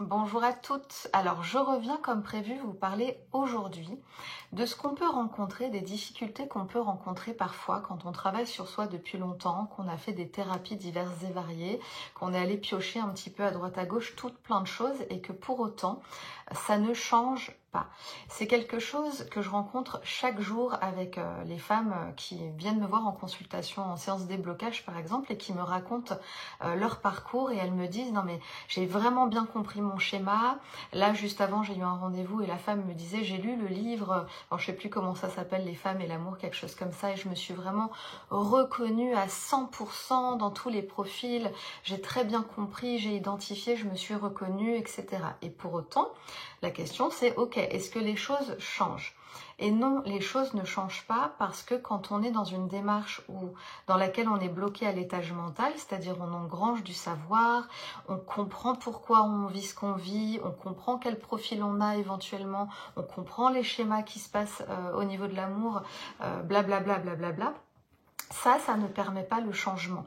Bonjour à toutes. Alors je reviens comme prévu vous parler aujourd'hui de ce qu'on peut rencontrer, des difficultés qu'on peut rencontrer parfois quand on travaille sur soi depuis longtemps, qu'on a fait des thérapies diverses et variées, qu'on est allé piocher un petit peu à droite à gauche toutes plein de choses et que pour autant ça ne change pas. C'est quelque chose que je rencontre chaque jour avec les femmes qui viennent me voir en consultation, en séance déblocage par exemple, et qui me racontent leur parcours et elles me disent non mais j'ai vraiment bien compris mon schéma. Là, juste avant, j'ai eu un rendez-vous et la femme me disait, j'ai lu le livre, alors je sais plus comment ça s'appelle, Les femmes et l'amour, quelque chose comme ça, et je me suis vraiment reconnue à 100% dans tous les profils. J'ai très bien compris, j'ai identifié, je me suis reconnue, etc. Et pour autant, la question c'est, ok, est-ce que les choses changent ? Et non, les choses ne changent pas parce que quand on est dans une démarche dans laquelle on est bloqué à l'étage mental, c'est-à-dire on engrange du savoir, on comprend pourquoi on vit ce qu'on vit, on comprend quel profil on a éventuellement, on comprend les schémas qui se passent au niveau de l'amour, blablabla, blablabla. Ça ne permet pas le changement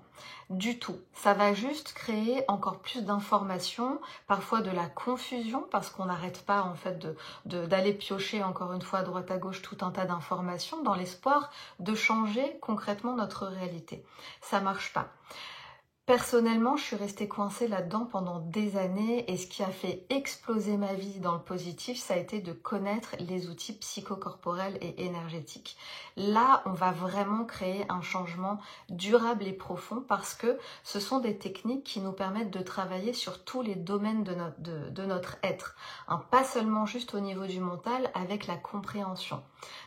du tout. Ça va juste créer encore plus d'informations, parfois de la confusion, parce qu'on n'arrête pas en fait d'aller piocher encore une fois à droite à gauche tout un tas d'informations dans l'espoir de changer concrètement notre réalité. Ça marche pas. Personnellement, je suis restée coincée là-dedans pendant des années et ce qui a fait exploser ma vie dans le positif, ça a été de connaître les outils psychocorporels et énergétiques. Là, on va vraiment créer un changement durable et profond parce que ce sont des techniques qui nous permettent de travailler sur tous les domaines de notre être. Hein, pas seulement juste au niveau du mental, avec la compréhension.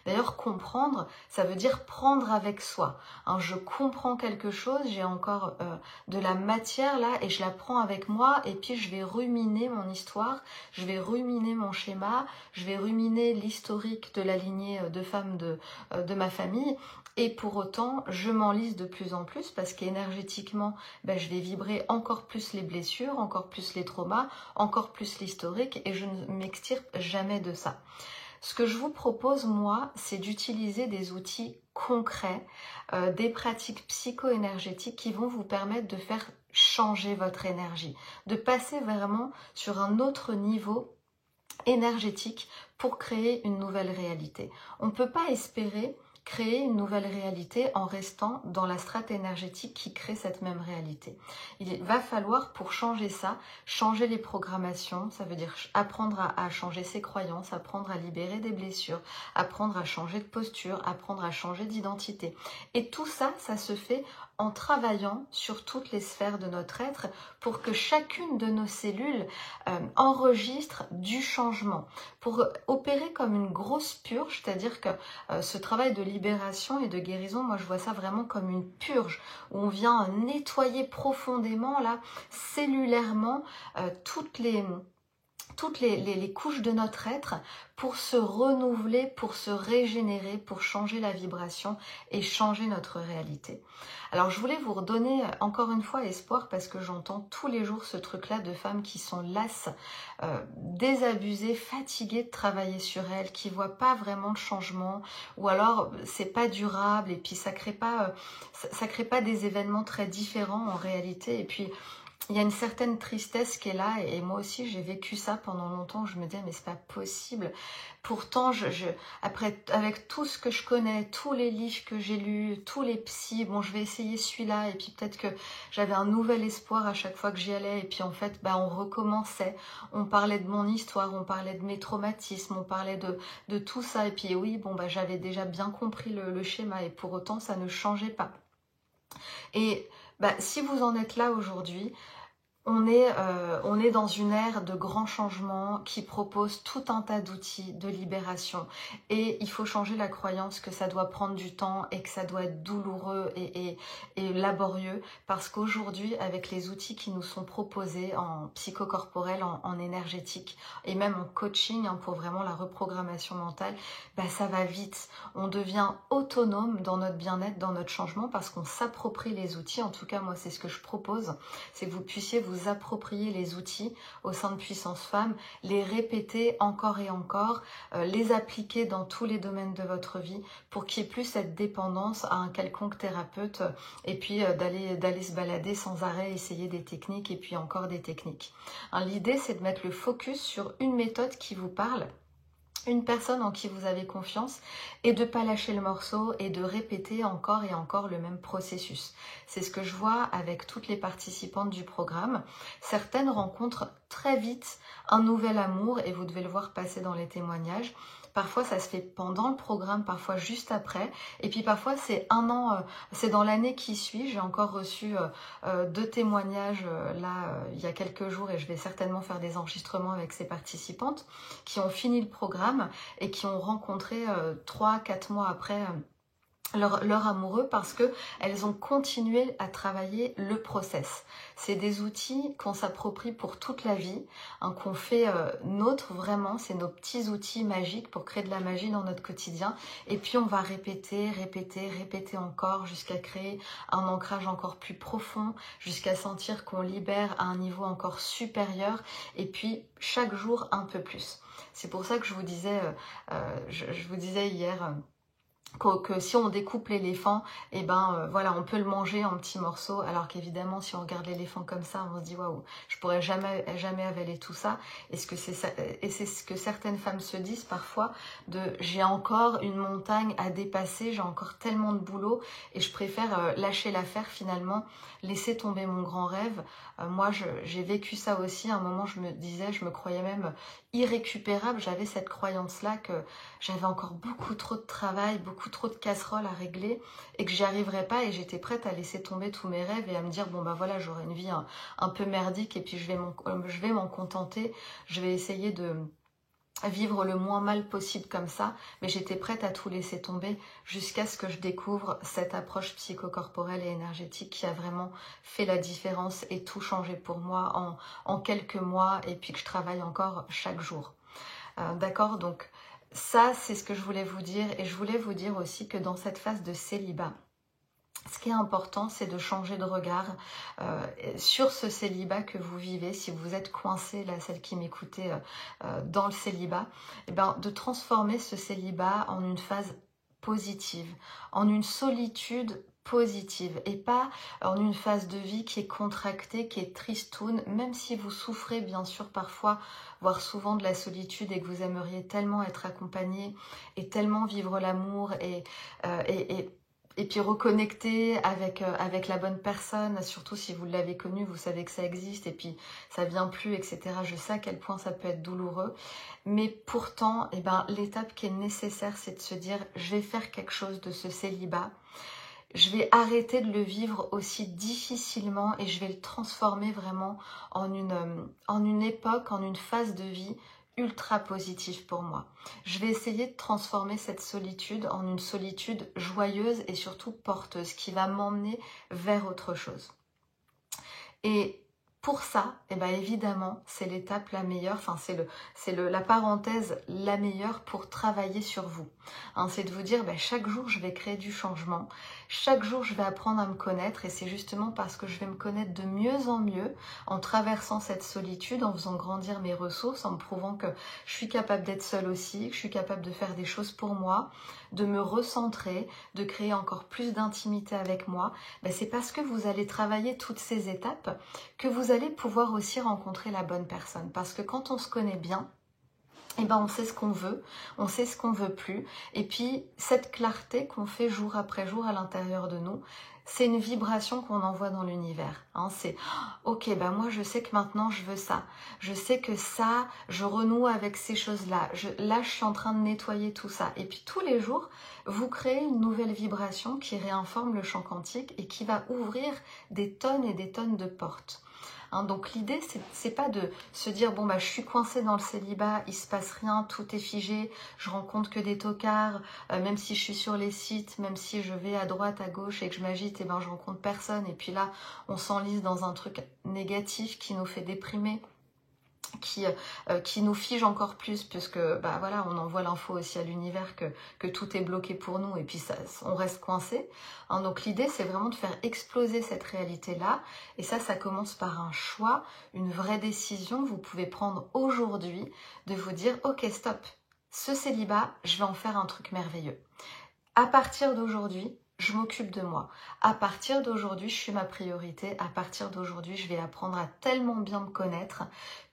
D'ailleurs, comprendre, ça veut dire prendre avec soi. Hein, je comprends quelque chose, j'ai encore de la matière là et je la prends avec moi et puis je vais ruminer mon histoire, je vais ruminer mon schéma, je vais ruminer l'historique de la lignée de femmes de ma famille et pour autant je m'enlise de plus en plus parce qu'énergétiquement je vais vibrer encore plus les blessures, encore plus les traumas, encore plus l'historique et je ne m'extirpe jamais de ça. Ce que je vous propose, moi, c'est d'utiliser des outils concrets, des pratiques psycho-énergétiques qui vont vous permettre de faire changer votre énergie, de passer vraiment sur un autre niveau énergétique pour créer une nouvelle réalité. On ne peut pas espérer créer une nouvelle réalité en restant dans la strate énergétique qui crée cette même réalité. Il va falloir, pour changer ça, changer les programmations, ça veut dire apprendre à changer ses croyances, apprendre à libérer des blessures, apprendre à changer de posture, apprendre à changer d'identité. Et tout ça, ça se fait en travaillant sur toutes les sphères de notre être pour que chacune de nos cellules enregistre du changement, pour opérer comme une grosse purge, c'est-à-dire que ce travail de libération et de guérison, moi je vois ça vraiment comme une purge, où on vient nettoyer profondément, là, cellulairement, toutes les couches de notre être pour se renouveler, pour se régénérer, pour changer la vibration et changer notre réalité. Alors je voulais vous redonner encore une fois espoir parce que j'entends tous les jours ce truc-là de femmes qui sont lasses, désabusées, fatiguées de travailler sur elles, qui ne voient pas vraiment de changement ou alors c'est pas durable et puis ça crée pas des événements très différents en réalité et puis il y a une certaine tristesse qui est là et moi aussi j'ai vécu ça pendant longtemps. Je me disais mais c'est pas possible. Pourtant, après, avec tout ce que je connais, tous les livres que j'ai lus, tous les psys, bon je vais essayer celui-là et puis peut-être que j'avais un nouvel espoir à chaque fois que j'y allais et puis en fait on recommençait. On parlait de mon histoire, on parlait de mes traumatismes, on parlait de tout ça et puis oui j'avais déjà bien compris le schéma et pour autant ça ne changeait pas. Et si vous en êtes là aujourd'hui, on est dans une ère de grands changements qui propose tout un tas d'outils de libération et il faut changer la croyance que ça doit prendre du temps et que ça doit être douloureux et laborieux parce qu'aujourd'hui avec les outils qui nous sont proposés en psychocorporel, en énergétique et même en coaching pour vraiment la reprogrammation mentale, ça va vite. On devient autonome dans notre bien-être, dans notre changement parce qu'on s'approprie les outils. En tout cas moi c'est ce que je propose, c'est que vous puissiez vous vous approprier les outils au sein de Puissance Femme, les répéter encore et encore, les appliquer dans tous les domaines de votre vie pour qu'il n'y ait plus cette dépendance à un quelconque thérapeute et puis d'aller se balader sans arrêt, essayer des techniques et puis encore des techniques. Hein, l'idée, c'est de mettre le focus sur une méthode qui vous parle, une personne en qui vous avez confiance et de ne pas lâcher le morceau et de répéter encore et encore le même processus. C'est ce que je vois avec toutes les participantes du programme. Certaines rencontrent très vite un nouvel amour et vous devez le voir passer dans les témoignages. Parfois, ça se fait pendant le programme, parfois juste après. Et puis parfois, c'est un an, c'est dans l'année qui suit. J'ai encore reçu 2 témoignages il y a quelques jours et je vais certainement faire des enregistrements avec ces participantes qui ont fini le programme et qui ont rencontré 3-4 mois après leur amoureux parce que elles ont continué à travailler le process. C'est des outils qu'on s'approprie pour toute la vie, hein, qu'on fait nôtre vraiment, c'est nos petits outils magiques pour créer de la magie dans notre quotidien. Et puis on va répéter, répéter, répéter encore jusqu'à créer un ancrage encore plus profond, jusqu'à sentir qu'on libère à un niveau encore supérieur et puis chaque jour un peu plus. C'est pour ça que je vous disais, je vous disais hier que si on découpe l'éléphant, et voilà, on peut le manger en petits morceaux, alors qu'évidemment si on regarde l'éléphant comme ça, on se dit waouh, je pourrais jamais avaler tout ça. Et c'est ce que certaines femmes se disent parfois, de j'ai encore une montagne à dépasser, j'ai encore tellement de boulot et je préfère lâcher l'affaire finalement, laisser tomber mon grand rêve. Moi j'ai vécu ça aussi, à un moment je me croyais même irrécupérable, j'avais cette croyance là que j'avais encore beaucoup trop de travail, beaucoup trop de casseroles à régler et que j'y arriverais pas, et j'étais prête à laisser tomber tous mes rêves et à me dire bon bah voilà, j'aurai une vie un peu merdique et puis je vais m'en contenter, je vais essayer de vivre le moins mal possible comme ça, mais j'étais prête à tout laisser tomber jusqu'à ce que je découvre cette approche psychocorporelle et énergétique qui a vraiment fait la différence et tout changé pour moi en quelques mois, et puis que je travaille encore chaque jour. D'accord, donc ça c'est ce que je voulais vous dire, et je voulais vous dire aussi que dans cette phase de célibat, ce qui est important, c'est de changer de regard sur ce célibat que vous vivez. Si vous êtes coincé, là, celle qui m'écoutait dans le célibat, et de transformer ce célibat en une phase positive, en une solitude positive, et pas en une phase de vie qui est contractée, qui est tristoune, même si vous souffrez bien sûr parfois, voire souvent de la solitude, et que vous aimeriez tellement être accompagné et tellement vivre l'amour et puis reconnecter avec la bonne personne, surtout si vous l'avez connu, vous savez que ça existe et puis ça vient plus, etc. Je sais à quel point ça peut être douloureux, mais pourtant, l'étape qui est nécessaire, c'est de se dire je vais faire quelque chose de ce célibat, je vais arrêter de le vivre aussi difficilement et je vais le transformer vraiment en une époque, en une phase de vie ultra positive pour moi. Je vais essayer de transformer cette solitude en une solitude joyeuse et surtout porteuse qui va m'emmener vers autre chose. Et pour ça, évidemment, c'est l'étape la meilleure, enfin c'est la parenthèse la meilleure pour travailler sur vous. Hein, c'est de vous dire, chaque jour je vais créer du changement, chaque jour je vais apprendre à me connaître, et c'est justement parce que je vais me connaître de mieux en mieux, en traversant cette solitude, en faisant grandir mes ressources, en me prouvant que je suis capable d'être seule aussi, que je suis capable de faire des choses pour moi, de me recentrer, de créer encore plus d'intimité avec moi. C'est parce que vous allez travailler toutes ces étapes que vous allez pouvoir aussi rencontrer la bonne personne. Parce que quand on se connaît bien, on sait ce qu'on veut, on sait ce qu'on veut plus. Et puis, cette clarté qu'on fait jour après jour à l'intérieur de nous, c'est une vibration qu'on envoie dans l'univers. Hein, c'est ok, moi je sais que maintenant je veux ça. Je sais que ça, je renoue avec ces choses-là. Là, je suis en train de nettoyer tout ça. Et puis tous les jours, vous créez une nouvelle vibration qui réinforme le champ quantique et qui va ouvrir des tonnes et des tonnes de portes. Donc l'idée, c'est pas de se dire je suis coincée dans le célibat, il se passe rien, tout est figé, je rencontre que des tocards, même si je suis sur les sites, même si je vais à droite, à gauche et que je m'agite, je rencontre personne, et puis là on s'enlise dans un truc négatif qui nous fait déprimer, qui nous fige encore plus, puisque bah voilà, on envoie l'info aussi à l'univers que tout est bloqué pour nous et puis ça, on reste coincé. Hein, donc l'idée, c'est vraiment de faire exploser cette réalité-là, et ça commence par un choix, une vraie décision que vous pouvez prendre aujourd'hui, de vous dire ok stop, ce célibat, je vais en faire un truc merveilleux. À partir d'aujourd'hui, je m'occupe de moi. À partir d'aujourd'hui, je suis ma priorité. À partir d'aujourd'hui, je vais apprendre à tellement bien me connaître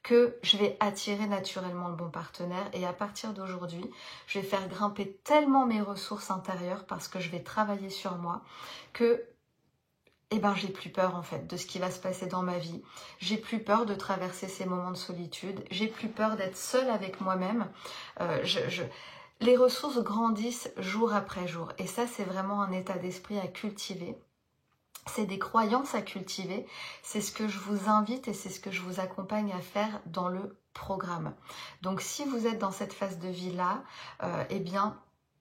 que je vais attirer naturellement le bon partenaire. Et à partir d'aujourd'hui, je vais faire grimper tellement mes ressources intérieures parce que je vais travailler sur moi que j'ai plus peur en fait de ce qui va se passer dans ma vie. J'ai plus peur de traverser ces moments de solitude. J'ai plus peur d'être seule avec moi-même. Les ressources grandissent jour après jour. Et ça, c'est vraiment un état d'esprit à cultiver. C'est des croyances à cultiver. C'est ce que je vous invite et c'est ce que je vous accompagne à faire dans le programme. Donc, si vous êtes dans cette phase de vie-là,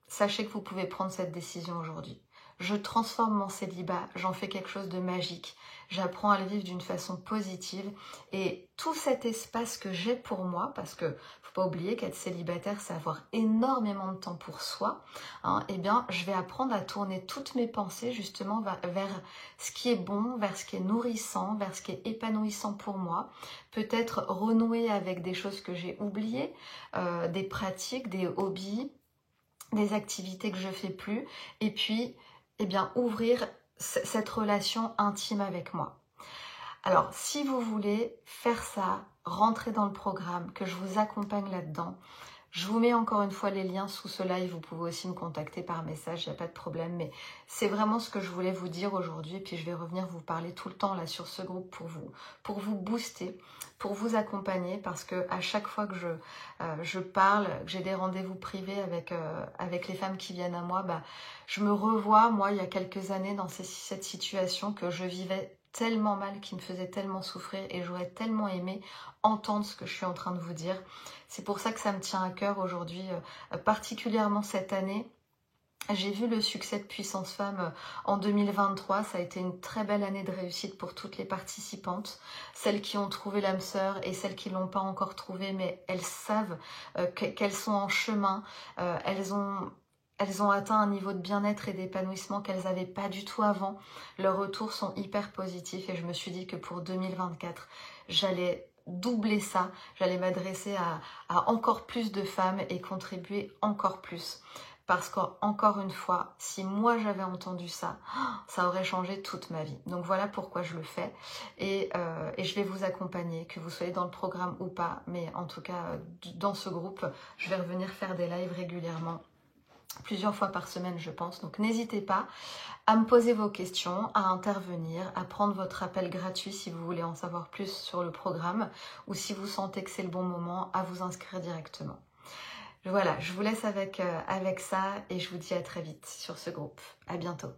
sachez que vous pouvez prendre cette décision aujourd'hui. Je transforme mon célibat, j'en fais quelque chose de magique. J'apprends à le vivre d'une façon positive. Et tout cet espace que j'ai pour moi, parce que faut pas oublier qu'être célibataire, c'est avoir énormément de temps pour soi, hein, je vais apprendre à tourner toutes mes pensées justement vers ce qui est bon, vers ce qui est nourrissant, vers ce qui est épanouissant pour moi. Peut-être renouer avec des choses que j'ai oubliées, des pratiques, des hobbies, des activités que je fais plus. Et puis, ouvrir cette relation intime avec moi. Alors, si vous voulez faire ça, rentrer dans le programme, que je vous accompagne là-dedans, je vous mets encore une fois les liens sous ce live. Vous pouvez aussi me contacter par message, il n'y a pas de problème. Mais c'est vraiment ce que je voulais vous dire aujourd'hui. Et puis, je vais revenir vous parler tout le temps là sur ce groupe pour vous booster, pour vous accompagner. Parce que à chaque fois que je parle, que j'ai des rendez-vous privés avec les femmes qui viennent à moi, je me revois, moi, il y a quelques années, dans cette situation que je vivais tellement mal, qui me faisait tellement souffrir, et j'aurais tellement aimé entendre ce que je suis en train de vous dire. C'est pour ça que ça me tient à cœur aujourd'hui, particulièrement cette année. J'ai vu le succès de Puissance Femme en 2023. Ça a été une très belle année de réussite pour toutes les participantes. Celles qui ont trouvé l'âme sœur et celles qui ne l'ont pas encore trouvée, mais elles savent qu'elles sont en chemin. Elles ont atteint un niveau de bien-être et d'épanouissement qu'elles n'avaient pas du tout avant. Leurs retours sont hyper positifs et je me suis dit que pour 2024, j'allais doubler ça. J'allais m'adresser à encore plus de femmes et contribuer encore plus. Parce qu'encore une fois, si moi j'avais entendu ça, ça aurait changé toute ma vie. Donc voilà pourquoi je le fais. Et je vais vous accompagner, que vous soyez dans le programme ou pas. Mais en tout cas, dans ce groupe, je vais revenir faire des lives régulièrement. Plusieurs fois par semaine, je pense. Donc n'hésitez pas à me poser vos questions, à intervenir, à prendre votre appel gratuit si vous voulez en savoir plus sur le programme, ou si vous sentez que c'est le bon moment, à vous inscrire directement. Voilà, je vous laisse avec ça et je vous dis à très vite sur ce groupe. À bientôt.